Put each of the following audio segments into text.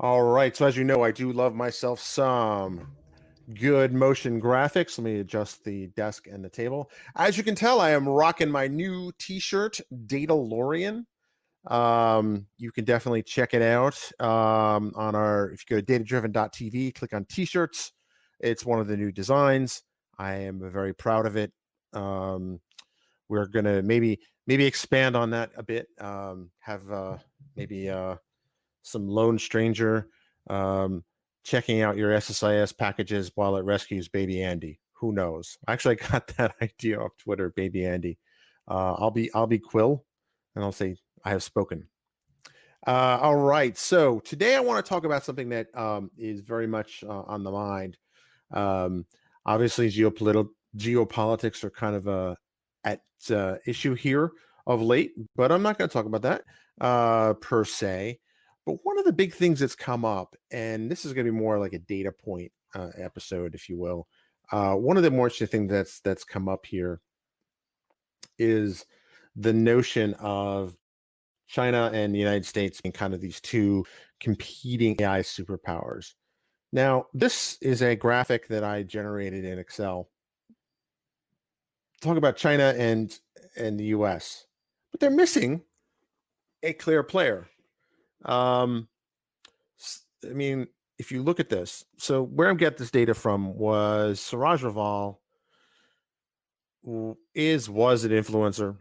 All right. So as you know, I do love myself some good motion graphics. Let me adjust the desk and the table. As you can tell, I am rocking my new t-shirt, Datalorian. You can definitely check it out on our, if you go to datadriven.tv, click on t-shirts. It's one of the new designs. I am very proud of it. We're gonna maybe expand on that a bit. Have maybe some lone stranger um, checking out your SSIS packages while it rescues baby Andy. Who knows? Actually, I got that idea off Twitter, baby Andy. I'll be Quill, and I'll say I have spoken. All right. So today I want to talk about something that is very much on the mind. Um, Obviously, geopolitics are kind of at issue here of late, but I'm not going to talk about that per se. But one of the big things that's come up, and this is going to be more like a data point episode, if you will. One of the more interesting things that's come up here is the notion of China and the United States being kind of these two competing AI superpowers. Now, this is a graphic that I generated in Excel. Talk about China and the US, but they're missing a clear player. I mean, if you look at this, so where I'm getting this data from was Siraj Raval was an influencer.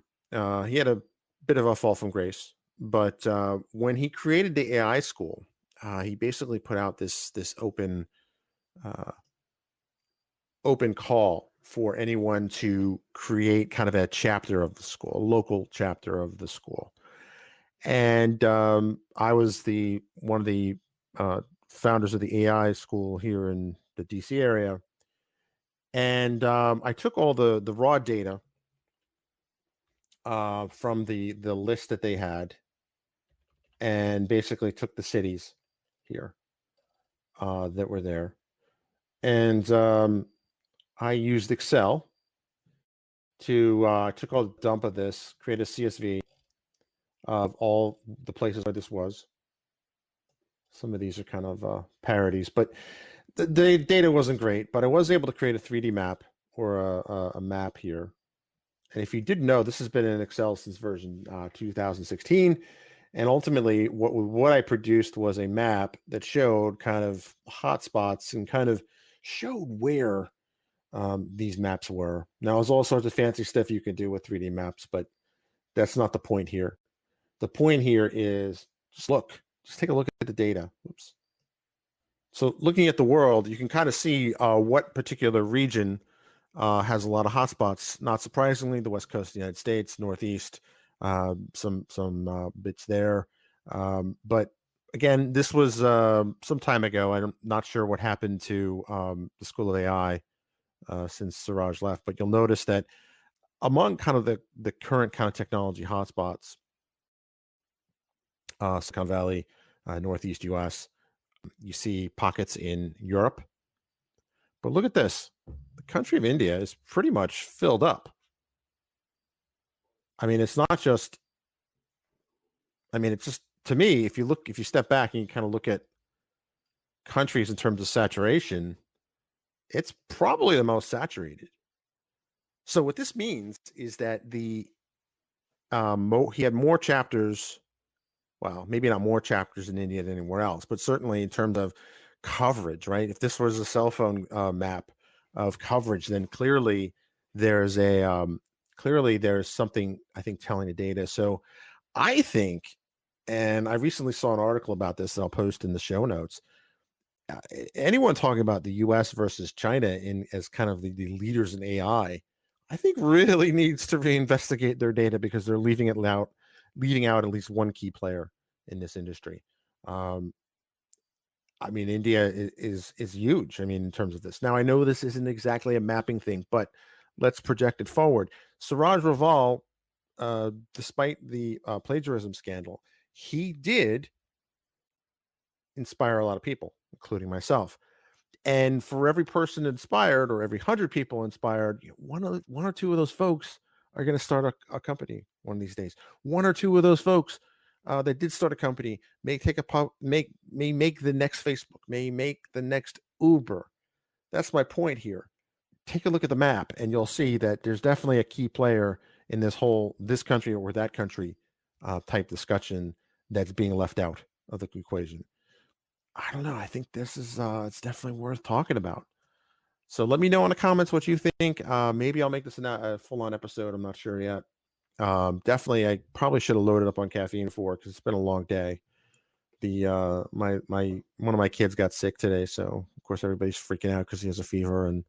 He had a bit of a fall from grace, but when he created the AI school, he basically put out this uh, open call for anyone to create kind of a chapter of the school, a local chapter of the school. And I was the one of the founders of the AI school here in the DC area, and I took all the raw data from the list that they had, and basically took the cities here that were there, and I used Excel to took all the dump of this, create a CSV of all the places where this was. Some of these are kind of parodies, but the data wasn't great. But I was able to create a 3D map or a map here. And if you didn't know, this has been in Excel since version 2016. And ultimately, what I produced was a map that showed kind of hotspots and kind of showed where these maps were. Now, there's all sorts of fancy stuff you can do with 3D maps, but that's not the point here. The point here is just take a look at the data. Oops. So looking at the world, you can kind of see what particular region has a lot of hotspots. Not surprisingly, the west coast of the United States, Northeast, some bits there. But again, this was some time ago. I'm not sure what happened to the School of AI since Siraj left, but you'll notice that among kind of the current kind of technology hotspots, Silicon Valley, Northeast US, you see pockets in Europe. But look at this. The country of India is pretty much filled up. I mean, it's not just, it's just, to me, if you step back and you kind of look at countries in terms of saturation, it's probably the most saturated. So what this means is that he had more chapters. Well, maybe not more chapters in India than anywhere else, but certainly in terms of coverage, right? If this was a cell phone map of coverage, then clearly there's something, I think, telling the data. So I think, and I recently saw an article about this that I'll post in the show notes. Anyone talking about the U.S. versus China as kind of the leaders in AI, I think really needs to reinvestigate their data because they're leaving out at least one key player in this industry. India is huge. In terms of this. Now, I know this isn't exactly a mapping thing, but let's project it forward. Siraj Raval, despite the plagiarism scandal, he did inspire a lot of people, including myself. And for every person inspired, or every 100 people inspired, one or two of those folks are going to start a company one of these days. One or two of those folks that did start a company may take a may make the next Facebook, may make the next Uber. That's my point here. Take a look at the map, and you'll see that there's definitely a key player in this country or that country type discussion that's being left out of the equation. I don't know. I think this is it's definitely worth talking about. So let me know in the comments what you think. Maybe I'll make this a full on episode. I'm not sure yet. Definitely, I probably should have loaded up on caffeine before because it's been a long day. The my one of my kids got sick today, so of course everybody's freaking out because he has a fever and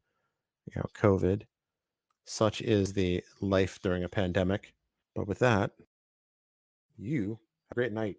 COVID. Such is the life during a pandemic. But with that, you have a great night.